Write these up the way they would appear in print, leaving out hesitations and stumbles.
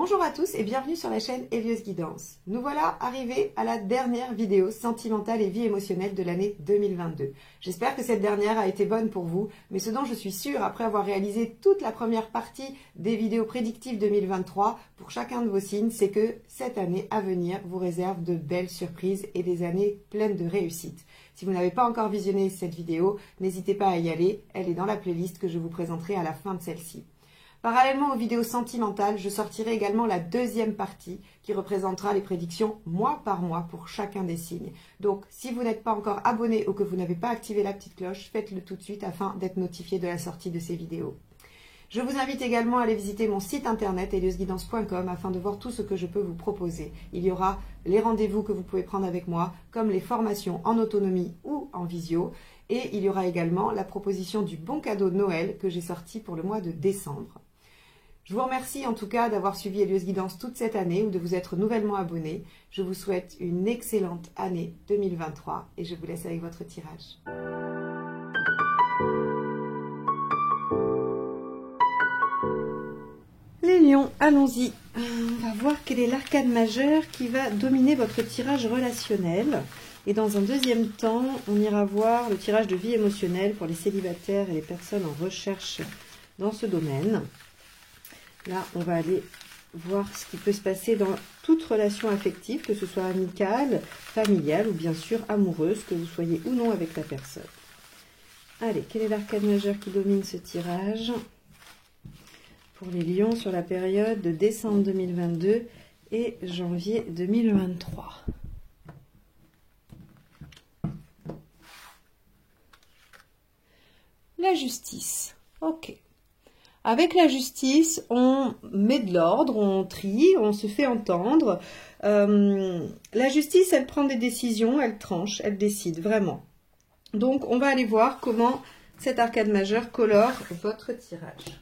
Bonjour à tous et bienvenue sur la chaîne Élieuse Guidance. Nous voilà arrivés à la dernière vidéo sentimentale et vie émotionnelle de l'année 2022. J'espère que cette dernière a été bonne pour vous, mais ce dont je suis sûre après avoir réalisé toute la première partie des vidéos prédictives 2023 pour chacun de vos signes, c'est que cette année à venir vous réserve de belles surprises et des années pleines de réussite. Si vous n'avez pas encore visionné cette vidéo, n'hésitez pas à y aller, elle est dans la playlist que je vous présenterai à la fin de celle-ci. Parallèlement aux vidéos sentimentales, je sortirai également la deuxième partie qui représentera les prédictions mois par mois pour chacun des signes. Donc, si vous n'êtes pas encore abonné ou que vous n'avez pas activé la petite cloche, faites-le tout de suite afin d'être notifié de la sortie de ces vidéos. Je vous invite également à aller visiter mon site internet elieusguidance.com afin de voir tout ce que je peux vous proposer. Il y aura les rendez-vous que vous pouvez prendre avec moi, comme les formations en autonomie ou en visio. Et il y aura également la proposition du bon cadeau de Noël que j'ai sorti pour le mois de décembre. Je vous remercie en tout cas d'avoir suivi Élieuse Guidance toute cette année ou de vous être nouvellement abonné. Je vous souhaite une excellente année 2023 et je vous laisse avec votre tirage. Les lions, allons-y. On va voir quel est l'arcane majeur qui va dominer votre tirage relationnel. Et dans un deuxième temps, on ira voir le tirage de vie émotionnelle pour les célibataires et les personnes en recherche dans ce domaine. Là, on va aller voir ce qui peut se passer dans toute relation affective, que ce soit amicale, familiale ou bien sûr amoureuse, que vous soyez ou non avec la personne. Allez, quel est l'arcane majeur qui domine ce tirage pour les lions sur la période de décembre 2022 et janvier 2023? La justice. Ok. Avec la justice, on met de l'ordre, on trie, on se fait entendre. La justice, elle prend des décisions, elle tranche, elle décide, vraiment. Donc, on va aller voir comment cet arcane majeur colore votre tirage.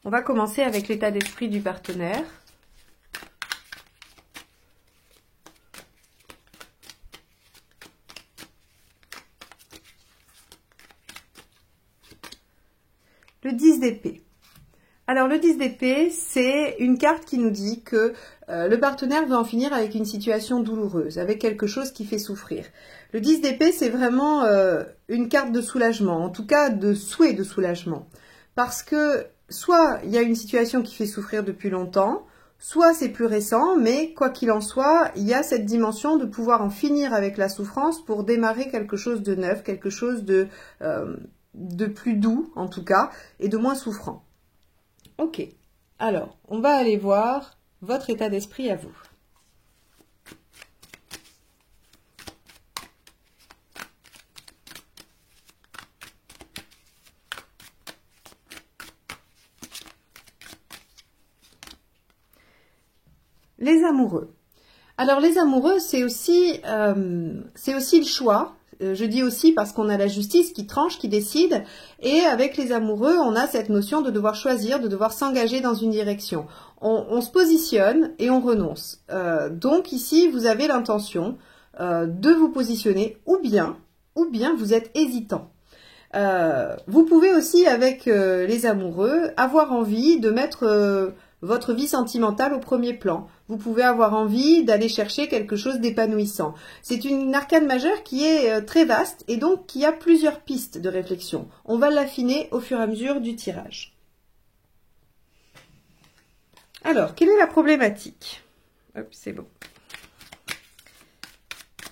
On va commencer avec l'état d'esprit du partenaire. Le 10 d'épée. Alors le 10 d'épée, c'est une carte qui nous dit que le partenaire veut en finir avec une situation douloureuse, avec quelque chose qui fait souffrir. Le 10 d'épée, c'est vraiment une carte de soulagement, en tout cas de souhait de soulagement. Parce que soit il y a une situation qui fait souffrir depuis longtemps, soit c'est plus récent, mais quoi qu'il en soit, il y a cette dimension de pouvoir en finir avec la souffrance pour démarrer quelque chose de neuf, quelque chose de plus doux en tout cas et de moins souffrant. Ok, alors on va aller voir votre état d'esprit à vous. Les amoureux. Alors les amoureux, c'est aussi le choix. Je dis aussi parce qu'on a la justice qui tranche, qui décide, et avec les amoureux, on a cette notion de devoir choisir, de devoir s'engager dans une direction. On se positionne et on renonce. Donc ici, vous avez l'intention de vous positionner, ou bien vous êtes hésitant. Vous pouvez aussi, avec les amoureux, avoir envie de mettre votre vie sentimentale au premier plan. Vous pouvez avoir envie d'aller chercher quelque chose d'épanouissant. C'est une arcane majeure qui est très vaste et donc qui a plusieurs pistes de réflexion. On va l'affiner au fur et à mesure du tirage. Alors, quelle est la problématique? Hop, c'est bon.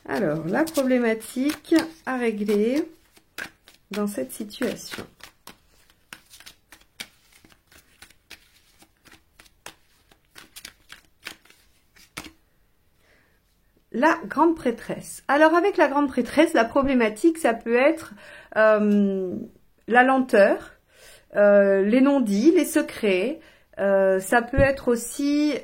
Alors, la problématique à régler dans cette situation. La grande prêtresse. Alors avec la grande prêtresse, la problématique, ça peut être la lenteur, les non-dits, les secrets. Ça peut être aussi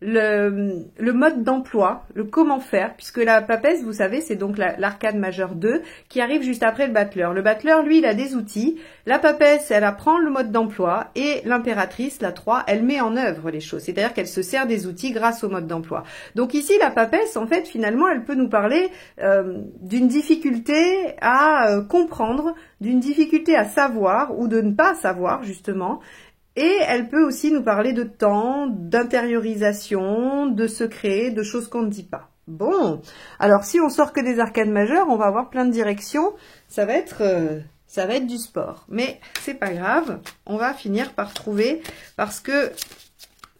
le mode d'emploi, le comment faire, puisque la papesse, vous savez, c'est donc l'arcane majeure 2 qui arrive juste après le battleur. Le battleur, lui, il a des outils. La papesse, elle apprend le mode d'emploi et l'impératrice, la 3, elle met en œuvre les choses. C'est-à-dire qu'elle se sert des outils grâce au mode d'emploi. Donc ici, la papesse, en fait, finalement, elle peut nous parler d'une difficulté à comprendre, d'une difficulté à savoir ou de ne pas savoir, justement. Et elle peut aussi nous parler de temps, d'intériorisation, de secrets, de choses qu'on ne dit pas. Bon, alors si on sort que des arcanes majeures, on va avoir plein de directions. Ça va être du sport. Mais c'est pas grave, on va finir par trouver, parce que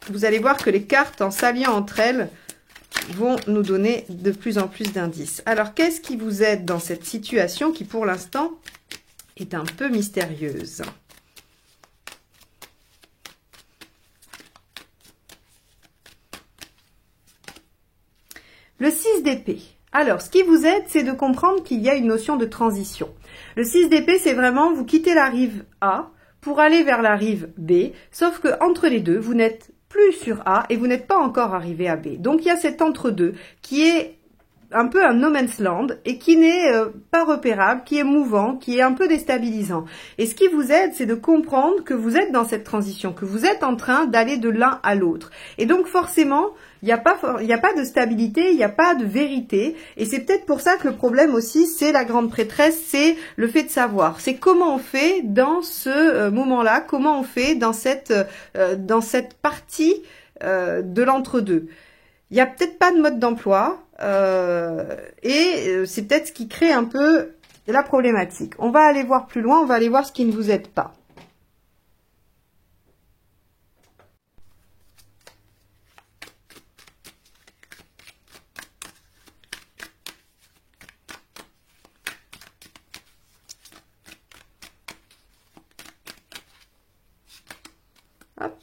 vous allez voir que les cartes, en s'alliant entre elles, vont nous donner de plus en plus d'indices. Alors, qu'est-ce qui vous aide dans cette situation qui, pour l'instant, est un peu mystérieuse? Le 6 d'épée. Alors, ce qui vous aide, c'est de comprendre qu'il y a une notion de transition. Le 6 d'épée, c'est vraiment, vous quittez la rive A pour aller vers la rive B, sauf que entre les deux, vous n'êtes plus sur A et vous n'êtes pas encore arrivé à B. Donc, il y a cet entre-deux qui est un peu un no man's land et qui n'est pas repérable, qui est mouvant, qui est un peu déstabilisant. Et ce qui vous aide, c'est de comprendre que vous êtes dans cette transition, que vous êtes en train d'aller de l'un à l'autre. Et donc forcément, il n'y a pas de stabilité, il n'y a pas de vérité. Et c'est peut-être pour ça que le problème aussi, c'est la grande prêtresse, c'est le fait de savoir. C'est comment on fait dans ce moment-là, comment on fait dans cette partie de l'entre-deux. Il n'y a peut-être pas de mode d'emploi et c'est peut-être ce qui crée un peu la problématique. On va aller voir plus loin, on va aller voir ce qui ne vous aide pas. Hop.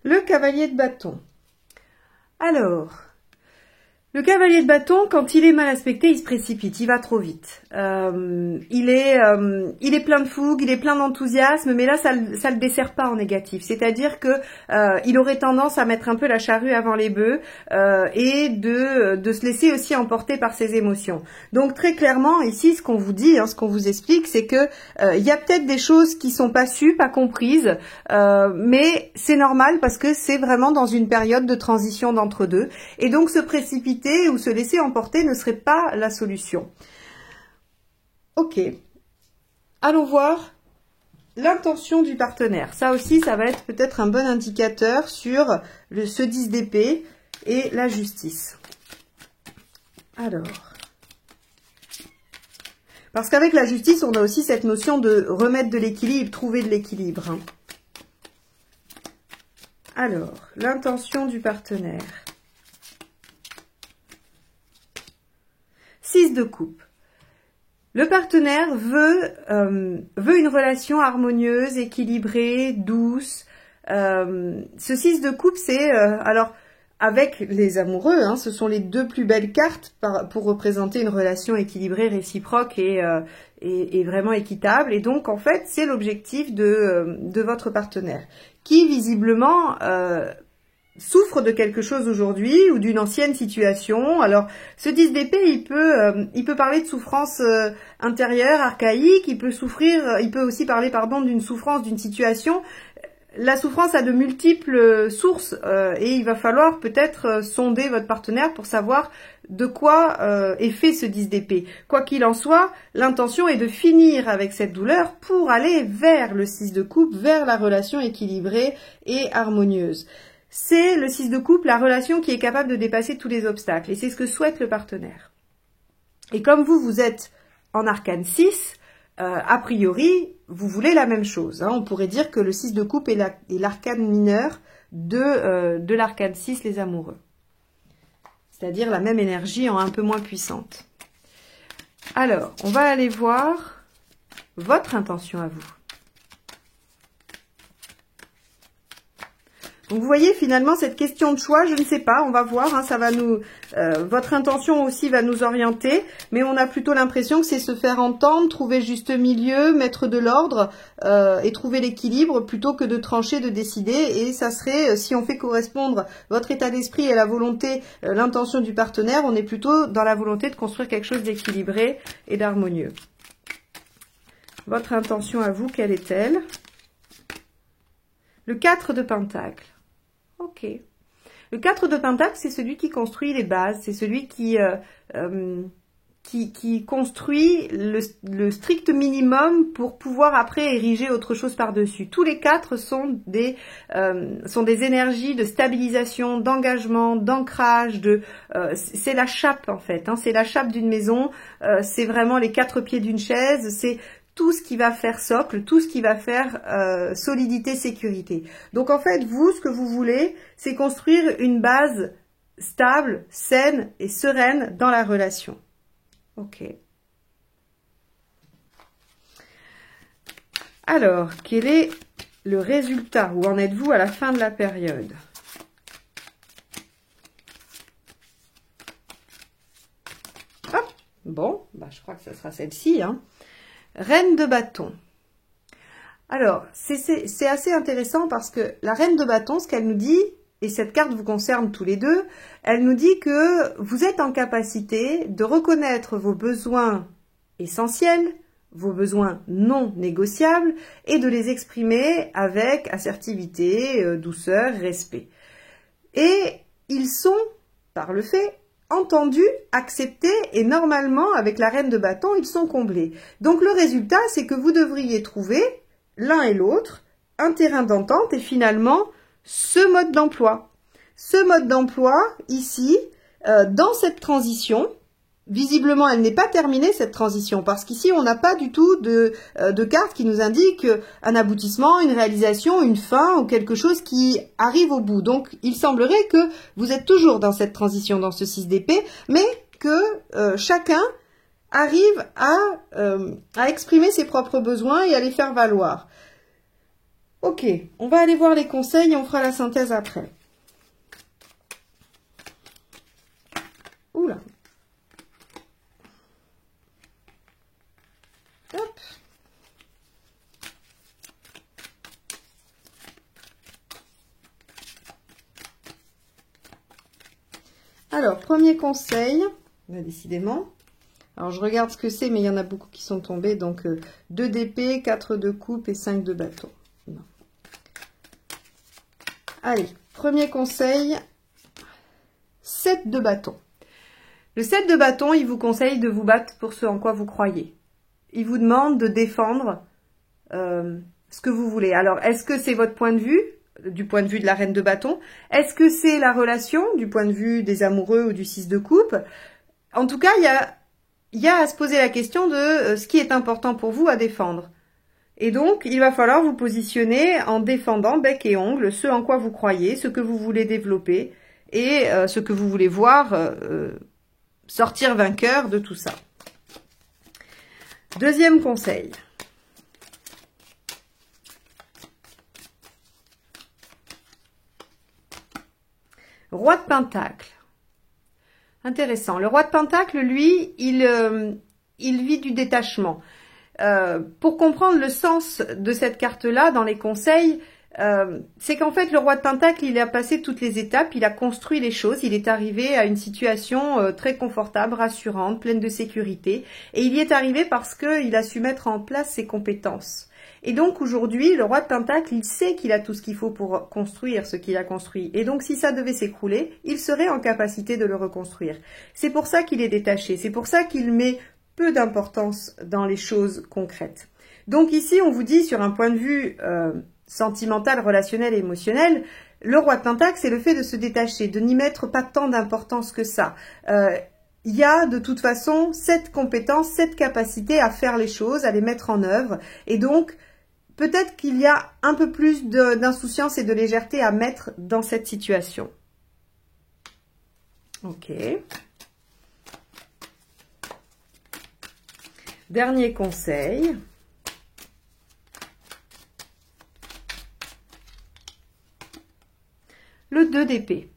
Le cavalier de bâton. Alors, le cavalier de bâton, quand il est mal aspecté, il se précipite, il va trop vite. Il est plein de fougue, il est plein d'enthousiasme, mais là, ça le dessert pas en négatif. C'est-à-dire que il aurait tendance à mettre un peu la charrue avant les bœufs et de se laisser aussi emporter par ses émotions. Donc très clairement, ici, ce qu'on vous dit, ce qu'on vous explique, c'est que il y a peut-être des choses qui sont pas sues, pas comprises, mais c'est normal parce que c'est vraiment dans une période de transition d'entre-deux. Et donc se précipiter ou se laisser emporter ne serait pas la solution. Ok, allons voir l'intention du partenaire. Ça aussi, ça va être peut-être un bon indicateur sur ce 10 d'épée et la justice. Alors, parce qu'avec la justice, on a aussi cette notion de remettre de l'équilibre, trouver de l'équilibre. Alors, l'intention du partenaire. 6 de coupe. Le partenaire veut une relation harmonieuse, équilibrée, douce. Ce 6 de coupe, c'est... alors, avec les amoureux, ce sont les deux plus belles cartes pour représenter une relation équilibrée, réciproque et vraiment équitable. Et donc, en fait, c'est l'objectif de votre partenaire, qui, visiblement... souffre de quelque chose aujourd'hui ou d'une ancienne situation. Alors, ce 10 d'épée, il peut parler de souffrance intérieure, archaïque, il peut aussi parler, d'une souffrance, d'une situation. La souffrance a de multiples sources et il va falloir peut-être sonder votre partenaire pour savoir de quoi est fait ce 10 d'épée. Quoi qu'il en soit, l'intention est de finir avec cette douleur pour aller vers le 6 de coupe, vers la relation équilibrée et harmonieuse. C'est le 6 de coupe, la relation qui est capable de dépasser tous les obstacles. Et c'est ce que souhaite le partenaire. Et comme vous êtes en arcane 6, a priori, vous voulez la même chose. On pourrait dire que le 6 de coupe est l'arcane mineur de l'arcane 6, les amoureux. C'est-à-dire la même énergie en un peu moins puissante. Alors, on va aller voir votre intention à vous. Donc vous voyez finalement cette question de choix, je ne sais pas, on va voir, ça va votre intention aussi va nous orienter, mais on a plutôt l'impression que c'est se faire entendre, trouver juste milieu, mettre de l'ordre et trouver l'équilibre plutôt que de trancher, de décider. Et ça serait, si on fait correspondre votre état d'esprit et la volonté, l'intention du partenaire, on est plutôt dans la volonté de construire quelque chose d'équilibré et d'harmonieux. Votre intention à vous, quelle est-elle? Le 4 de Pentacle. Ok. Le 4 de Pentacle, c'est celui qui construit les bases, c'est celui qui qui construit le strict minimum pour pouvoir après ériger autre chose par-dessus. Tous les 4 sont des énergies de stabilisation, d'engagement, d'ancrage, c'est la chape en fait, hein, c'est la chape d'une maison, c'est vraiment les 4 pieds d'une chaise, c'est tout ce qui va faire socle, tout ce qui va faire solidité, sécurité. Donc en fait, vous, ce que vous voulez, c'est construire une base stable, saine et sereine dans la relation. Ok. Alors, quel est le résultat? Où en êtes-vous à la fin de la période? Hop, bon, bah, je crois que ce sera celle-ci, hein. Reine de bâton. Alors, c'est assez intéressant parce que la reine de bâton, ce qu'elle nous dit, et cette carte vous concerne tous les deux, elle nous dit que vous êtes en capacité de reconnaître vos besoins essentiels, vos besoins non négociables, et de les exprimer avec assertivité, douceur, respect. Et ils sont, par le fait, entendus, acceptés, et normalement, avec la reine de bâton, ils sont comblés. Donc le résultat, c'est que vous devriez trouver, l'un et l'autre, un terrain d'entente, et finalement, ce mode d'emploi. Ce mode d'emploi, ici, dans cette transition, visiblement, elle n'est pas terminée, cette transition, parce qu'ici, on n'a pas du tout de carte qui nous indique un aboutissement, une réalisation, une fin, ou quelque chose qui arrive au bout. Donc, il semblerait que vous êtes toujours dans cette transition, dans ce 6 d'épée, mais que chacun arrive à exprimer ses propres besoins et à les faire valoir. Ok, on va aller voir les conseils et on fera la synthèse après. Oula. Hop. Alors, premier conseil, décidément. Alors, je regarde ce que c'est, mais il y en a beaucoup qui sont tombés. Donc, 2 d'épée, 4 de coupe et 5 de bâton. Non. Allez, premier conseil, 7 de bâton. Le 7 de bâton, il vous conseille de vous battre pour ce en quoi vous croyez. Il vous demande de défendre ce que vous voulez. Alors, est-ce que c'est votre point de vue, du point de vue de la reine de bâton? Est-ce que c'est la relation, du point de vue des amoureux ou du 6 de coupe? En tout cas, il y a à se poser la question de ce qui est important pour vous à défendre. Et donc, il va falloir vous positionner en défendant bec et ongle ce en quoi vous croyez, ce que vous voulez développer et ce que vous voulez voir sortir vainqueur de tout ça. Deuxième conseil. Roi de Pentacle. Intéressant. Le Roi de Pentacle, lui, il vit du détachement. Pour comprendre le sens de cette carte-là dans les conseils, c'est qu'en fait, le Roi de Pentacle, il a passé toutes les étapes, il a construit les choses, il est arrivé à une situation très confortable, rassurante, pleine de sécurité. Et il y est arrivé parce qu'il a su mettre en place ses compétences. Et donc aujourd'hui, le Roi de Pentacle, il sait qu'il a tout ce qu'il faut pour construire ce qu'il a construit. Et donc si ça devait s'écrouler, il serait en capacité de le reconstruire. C'est pour ça qu'il est détaché, c'est pour ça qu'il met peu d'importance dans les choses concrètes. Donc ici, on vous dit sur un point de vue sentimental, relationnel et émotionnel, le Roi de Pentacle, c'est le fait de se détacher, de n'y mettre pas tant d'importance que ça. Il y a de toute façon cette compétence, cette capacité à faire les choses, à les mettre en œuvre. Et donc, peut-être qu'il y a un peu plus d'insouciance et de légèreté à mettre dans cette situation. Ok. Dernier conseil. Le 2 d'épée.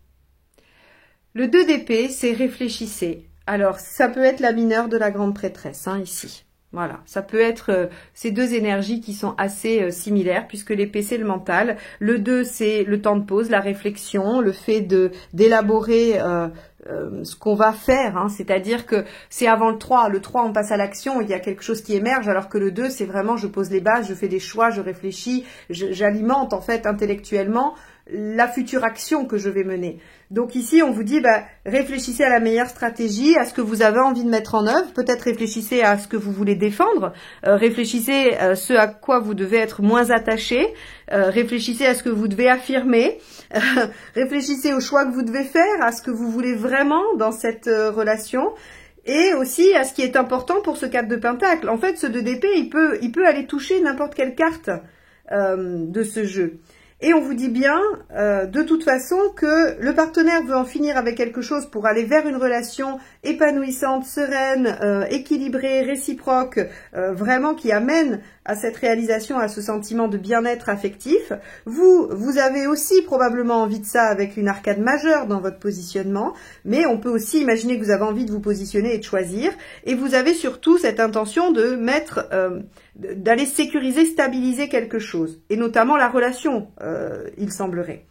Le 2 d'épée, c'est réfléchissez. Alors, ça peut être la mineure de la grande prêtresse, hein, ici. Voilà, ça peut être ces deux énergies qui sont assez similaires, puisque l'épée, c'est le mental. Le 2, c'est le temps de pause, la réflexion, le fait d'élaborer ce qu'on va faire. Hein, c'est-à-dire que c'est avant le 3. Le 3, on passe à l'action, il y a quelque chose qui émerge, alors que le 2, c'est vraiment, je pose les bases, je fais des choix, je réfléchis, j'alimente en fait intellectuellement la future action que je vais mener. Donc ici, on vous dit, réfléchissez à la meilleure stratégie, à ce que vous avez envie de mettre en œuvre. Peut-être réfléchissez à ce que vous voulez défendre. Réfléchissez à ce à quoi vous devez être moins attaché. Réfléchissez à ce que vous devez affirmer. Réfléchissez aux choix que vous devez faire, à ce que vous voulez vraiment dans cette relation. Et aussi à ce qui est important pour ce 4 de Pentacle. En fait, ce 2 d'épée, il peut aller toucher n'importe quelle carte de ce jeu. Et on vous dit bien, de toute façon, que le partenaire veut en finir avec quelque chose pour aller vers une relation épanouissante, sereine, équilibrée, réciproque, vraiment qui amène à cette réalisation, à ce sentiment de bien-être affectif. Vous avez aussi probablement envie de ça avec une arcade majeure dans votre positionnement, mais on peut aussi imaginer que vous avez envie de vous positionner et de choisir, et vous avez surtout cette intention de mettre... d'aller sécuriser, stabiliser quelque chose, et notamment la relation, il semblerait.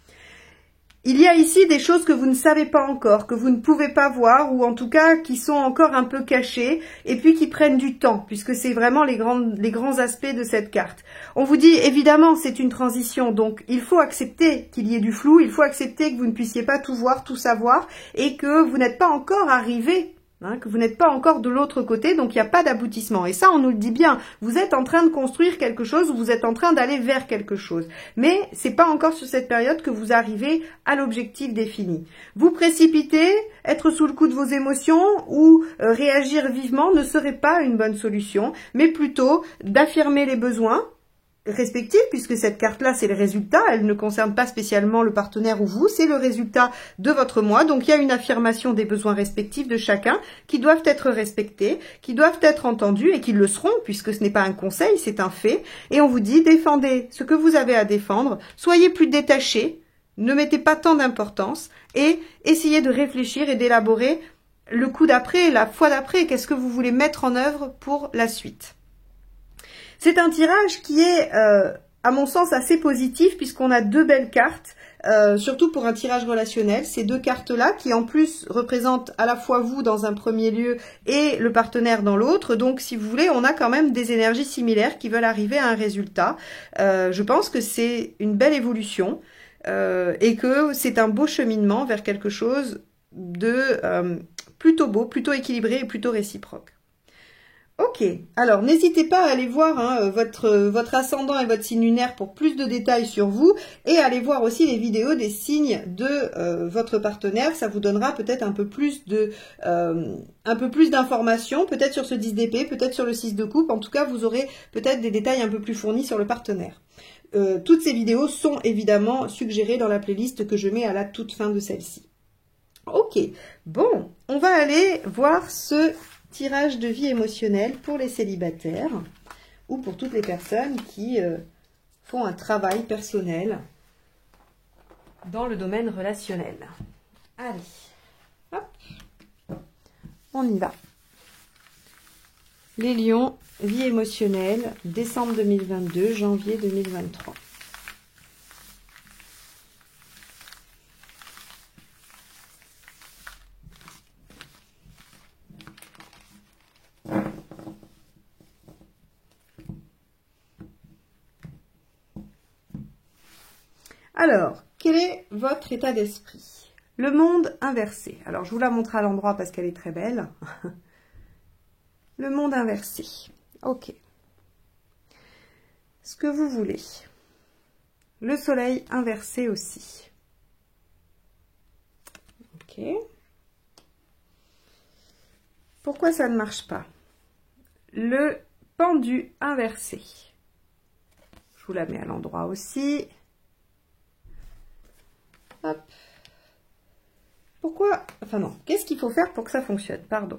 Il y a ici des choses que vous ne savez pas encore, que vous ne pouvez pas voir, ou en tout cas qui sont encore un peu cachées, et puis qui prennent du temps, puisque c'est vraiment les grands aspects de cette carte. On vous dit, évidemment, c'est une transition, donc il faut accepter qu'il y ait du flou, il faut accepter que vous ne puissiez pas tout voir, tout savoir, et que vous n'êtes pas encore arrivé, que vous n'êtes pas encore de l'autre côté, donc il n'y a pas d'aboutissement. Et ça, on nous le dit bien, vous êtes en train de construire quelque chose, vous êtes en train d'aller vers quelque chose. Mais c'est pas encore sur cette période que vous arrivez à l'objectif défini. Vous précipiter, être sous le coup de vos émotions ou réagir vivement ne serait pas une bonne solution, mais plutôt d'affirmer les besoins respectifs, puisque cette carte-là, c'est le résultat, elle ne concerne pas spécialement le partenaire ou vous, c'est le résultat de votre moi, donc il y a une affirmation des besoins respectifs de chacun qui doivent être respectés, qui doivent être entendus et qui le seront, puisque ce n'est pas un conseil, c'est un fait, et on vous dit, défendez ce que vous avez à défendre, soyez plus détachés, ne mettez pas tant d'importance, et essayez de réfléchir et d'élaborer le coup d'après, la fois d'après, qu'est-ce que vous voulez mettre en œuvre pour la suite. C'est un tirage qui est, à mon sens, assez positif puisqu'on a deux belles cartes, surtout pour un tirage relationnel. Ces deux cartes-là qui, en plus, représentent à la fois vous dans un premier lieu et le partenaire dans l'autre. Donc, si vous voulez, on a quand même des énergies similaires qui veulent arriver à un résultat. Je pense que c'est une belle évolution et que c'est un beau cheminement vers quelque chose de plutôt beau, plutôt équilibré et plutôt réciproque. Ok, alors n'hésitez pas à aller voir votre ascendant et votre signe lunaire pour plus de détails sur vous et à aller voir aussi les vidéos des signes de votre partenaire. Ça vous donnera peut-être un peu plus d'informations, peut-être sur ce 10 d'épée, peut-être sur le 6 de coupe. En tout cas, vous aurez peut-être des détails un peu plus fournis sur le partenaire. Toutes ces vidéos sont évidemment suggérées dans la playlist que je mets à la toute fin de celle-ci. Ok, bon, on va aller voir ce tirage de vie émotionnelle pour les célibataires ou pour toutes les personnes qui font un travail personnel dans le domaine relationnel. Allez, hop, on y va. Les lions, vie émotionnelle, décembre 2022, janvier 2023. Alors, quel est votre état d'esprit? Le monde inversé. Alors, je vous la montre à l'endroit parce qu'elle est très belle. Le monde inversé. Ok. Ce que vous voulez. Le soleil inversé aussi. Ok. Pourquoi ça ne marche pas? Le pendu inversé. Je vous la mets à l'endroit aussi. Hop. Pourquoi? Enfin non, qu'est-ce qu'il faut faire pour que ça fonctionne? Pardon.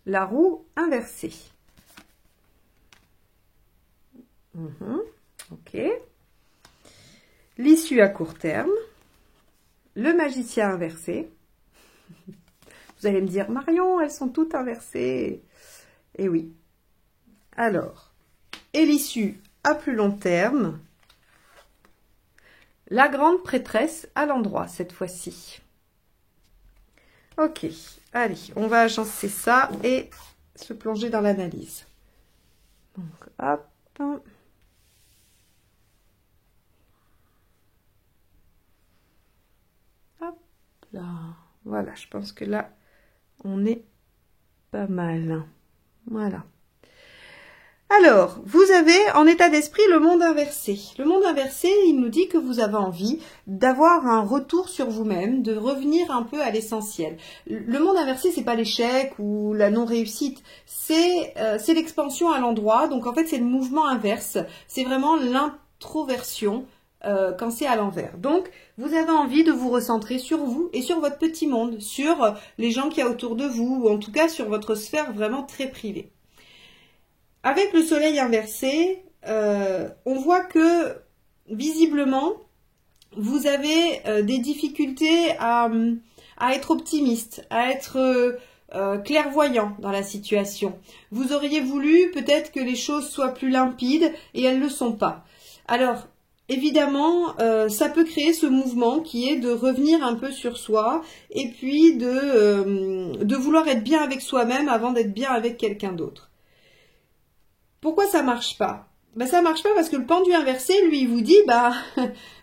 La roue inversée. Ok. L'issue à court terme. Le magicien inversé. Vous allez me dire, Marion, elles sont toutes inversées. Eh oui. Alors, et l'issue à plus long terme. La grande prêtresse à l'endroit, cette fois-ci. Ok, allez, on va agencer ça et se plonger dans l'analyse. Donc, hop. là. Voilà, je pense que là, on est pas mal. Voilà. Alors, vous avez en état d'esprit le monde inversé. Le monde inversé, il nous dit que vous avez envie d'avoir un retour sur vous-même, de revenir un peu à l'essentiel. Le monde inversé, c'est pas l'échec ou la non-réussite, c'est l'expansion à l'endroit. Donc en fait, c'est le mouvement inverse. C'est vraiment l'introversion quand c'est à l'envers. Donc, vous avez envie de vous recentrer sur vous et sur votre petit monde, sur les gens qu'il y a autour de vous, ou en tout cas sur votre sphère vraiment très privée. Avec le soleil inversé, on voit que visiblement, vous avez des difficultés à être optimiste, à être clairvoyant dans la situation. Vous auriez voulu peut-être que les choses soient plus limpides et elles ne le sont pas. Alors, évidemment, ça peut créer ce mouvement qui est de revenir un peu sur soi et puis de vouloir être bien avec soi-même avant d'être bien avec quelqu'un d'autre. Pourquoi ça marche pas? Ben, ça marche pas parce que le pendu inversé, lui, il vous dit,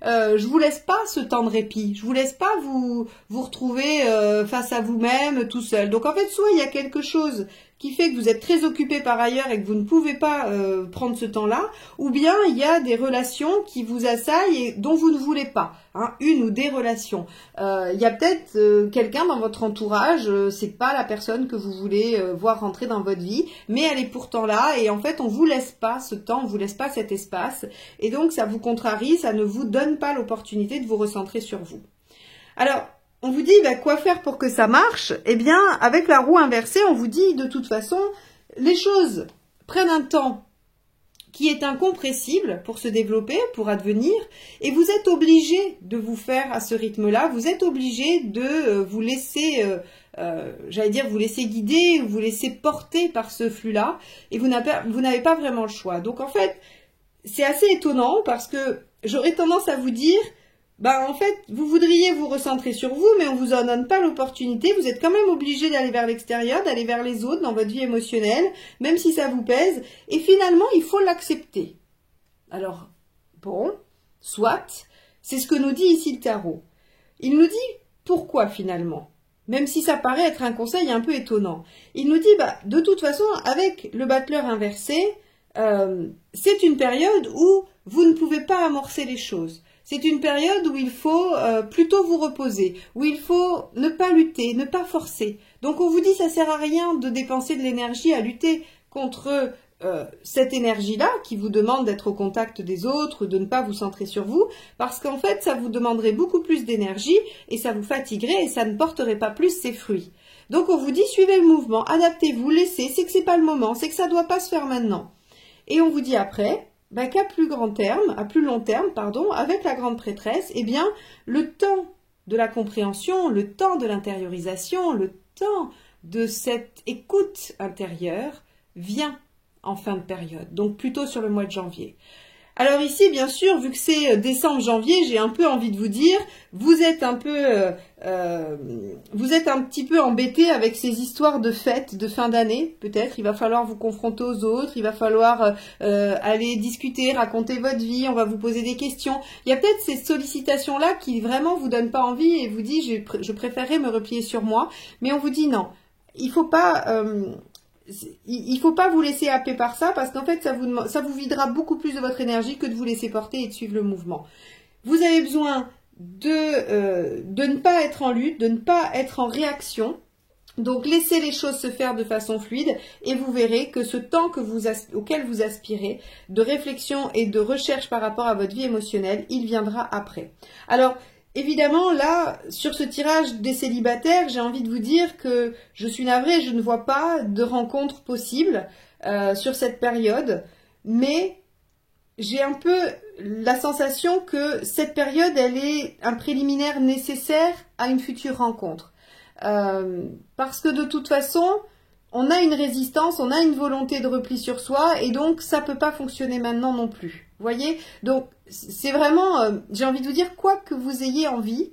je vous laisse pas ce temps de répit, je vous laisse pas vous retrouver face à vous-même tout seul. Donc en fait, soit il y a quelque chose qui fait que vous êtes très occupé par ailleurs et que vous ne pouvez pas prendre ce temps-là, ou bien il y a des relations qui vous assaillent et dont vous ne voulez pas, hein, une ou des relations. Il y a peut-être quelqu'un dans votre entourage, c'est pas la personne que vous voulez voir rentrer dans votre vie, mais elle est pourtant là et en fait on vous laisse pas ce temps, on vous laisse pas cet espace et donc ça vous contrarie, ça ne vous donne pas l'opportunité de vous recentrer sur vous. Alors, on vous dit quoi faire pour que ça marche? Eh bien, avec la roue inversée, on vous dit de toute façon, les choses prennent un temps qui est incompressible pour se développer, pour advenir, et vous êtes obligé de vous faire à ce rythme-là, vous êtes obligé de vous laisser, j'allais dire, vous laisser guider, vous laisser porter par ce flux-là, et vous n'avez pas vraiment le choix. Donc en fait, c'est assez étonnant parce que j'aurais tendance à vous dire, en fait, vous voudriez vous recentrer sur vous, mais on vous en donne pas l'opportunité. Vous êtes quand même obligé d'aller vers l'extérieur, d'aller vers les autres dans votre vie émotionnelle, même si ça vous pèse. Et finalement, il faut l'accepter. Alors, bon, soit, c'est ce que nous dit ici le tarot. Il nous dit pourquoi finalement, même si ça paraît être un conseil un peu étonnant. Il nous dit, de toute façon, avec le battleur inversé, c'est une période où vous ne pouvez pas amorcer les choses. C'est une période où il faut plutôt vous reposer, où il faut ne pas lutter, ne pas forcer. Donc on vous dit ça sert à rien de dépenser de l'énergie à lutter contre cette énergie-là qui vous demande d'être au contact des autres, de ne pas vous centrer sur vous, parce qu'en fait ça vous demanderait beaucoup plus d'énergie et ça vous fatiguerait et ça ne porterait pas plus ses fruits. Donc on vous dit suivez le mouvement, adaptez-vous, laissez, c'est que c'est pas le moment, c'est que ça ne doit pas se faire maintenant. Et on vous dit après, qu'à plus long terme, avec la grande prêtresse, eh bien, le temps de la compréhension, le temps de l'intériorisation, le temps de cette écoute intérieure vient en fin de période, donc plutôt sur le mois de janvier. Alors ici, bien sûr, vu que c'est décembre-janvier, j'ai un peu envie de vous dire, vous êtes un petit peu embêté avec ces histoires de fêtes de fin d'année, peut-être. Il va falloir vous confronter aux autres, il va falloir aller discuter, raconter votre vie, on va vous poser des questions. Il y a peut-être ces sollicitations-là qui vraiment vous donnent pas envie et vous dit je préférerais me replier sur moi, mais on vous dit non, il faut pas vous laisser happer par ça parce qu'en fait ça vous videra beaucoup plus de votre énergie que de vous laisser porter et de suivre le mouvement. Vous avez besoin de ne pas être en lutte, de ne pas être en réaction. Donc laissez les choses se faire de façon fluide et vous verrez que ce temps auquel vous aspirez de réflexion et de recherche par rapport à votre vie émotionnelle, il viendra après. Alors évidemment, là, sur ce tirage des célibataires, j'ai envie de vous dire que je suis navrée, je ne vois pas de rencontres possibles sur cette période, mais j'ai un peu la sensation que cette période, elle est un préliminaire nécessaire à une future rencontre. Parce que de toute façon, on a une résistance, on a une volonté de repli sur soi, et donc ça ne peut pas fonctionner maintenant non plus. Vous voyez? Donc, c'est vraiment, j'ai envie de vous dire, quoi que vous ayez envie,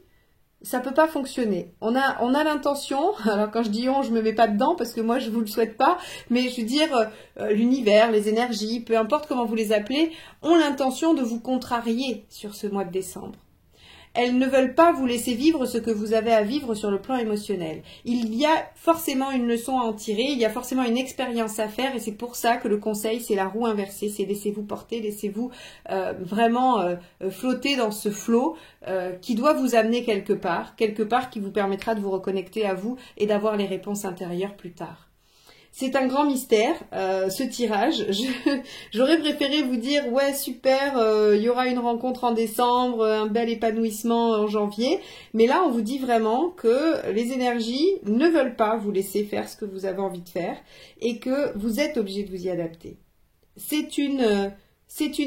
ça peut pas fonctionner. On a l'intention, alors quand je dis on, je me mets pas dedans parce que moi je vous le souhaite pas, mais je veux dire, l'univers, les énergies, peu importe comment vous les appelez, ont l'intention de vous contrarier sur ce mois de décembre. elles ne veulent pas vous laisser vivre ce que vous avez à vivre sur le plan émotionnel. Il y a forcément une leçon à en tirer, il y a forcément une expérience à faire et c'est pour ça que le conseil, c'est la roue inversée, c'est laissez-vous porter, laissez-vous vraiment flotter dans ce flot qui doit vous amener quelque part qui vous permettra de vous reconnecter à vous et d'avoir les réponses intérieures plus tard. C'est un grand mystère, ce tirage. J'aurais préféré vous dire, ouais, super, il y aura une rencontre en décembre, un bel épanouissement en janvier. Mais là, on vous dit vraiment que les énergies ne veulent pas vous laisser faire ce que vous avez envie de faire et que vous êtes obligé de vous y adapter. C'est une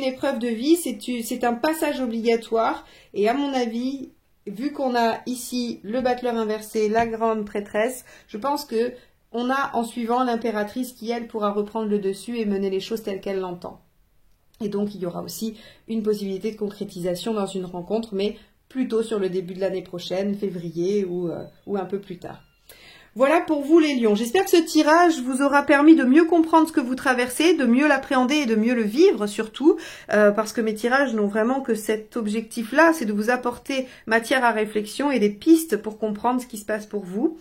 épreuve de vie, c'est un passage obligatoire. Et à mon avis, vu qu'on a ici le battleur inversé, la grande prêtresse, je pense que on a en suivant l'impératrice qui, elle, pourra reprendre le dessus et mener les choses telles qu'elle l'entend. Et donc, il y aura aussi une possibilité de concrétisation dans une rencontre, mais plutôt sur le début de l'année prochaine, février ou un peu plus tard. Voilà pour vous les lions. J'espère que ce tirage vous aura permis de mieux comprendre ce que vous traversez, de mieux l'appréhender et de mieux le vivre surtout, parce que mes tirages n'ont vraiment que cet objectif-là, c'est de vous apporter matière à réflexion et des pistes pour comprendre ce qui se passe pour vous.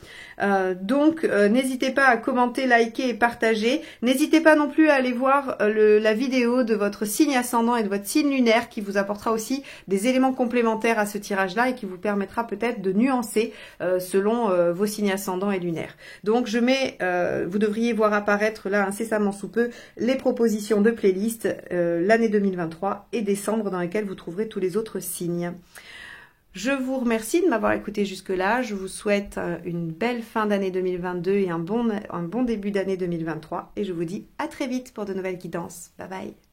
Donc, n'hésitez pas à commenter, liker et partager. N'hésitez pas non plus à aller voir la vidéo de votre signe ascendant et de votre signe lunaire qui vous apportera aussi des éléments complémentaires à ce tirage-là et qui vous permettra peut-être de nuancer selon vos signes ascendants et lunaire. Donc je mets, vous devriez voir apparaître là incessamment sous peu les propositions de playlist l'année 2023 et décembre dans lesquelles vous trouverez tous les autres signes. Je vous remercie de m'avoir écouté jusque-là. Je vous souhaite une belle fin d'année 2022 et un bon début d'année 2023. Et je vous dis à très vite pour de nouvelles guidances. Bye bye.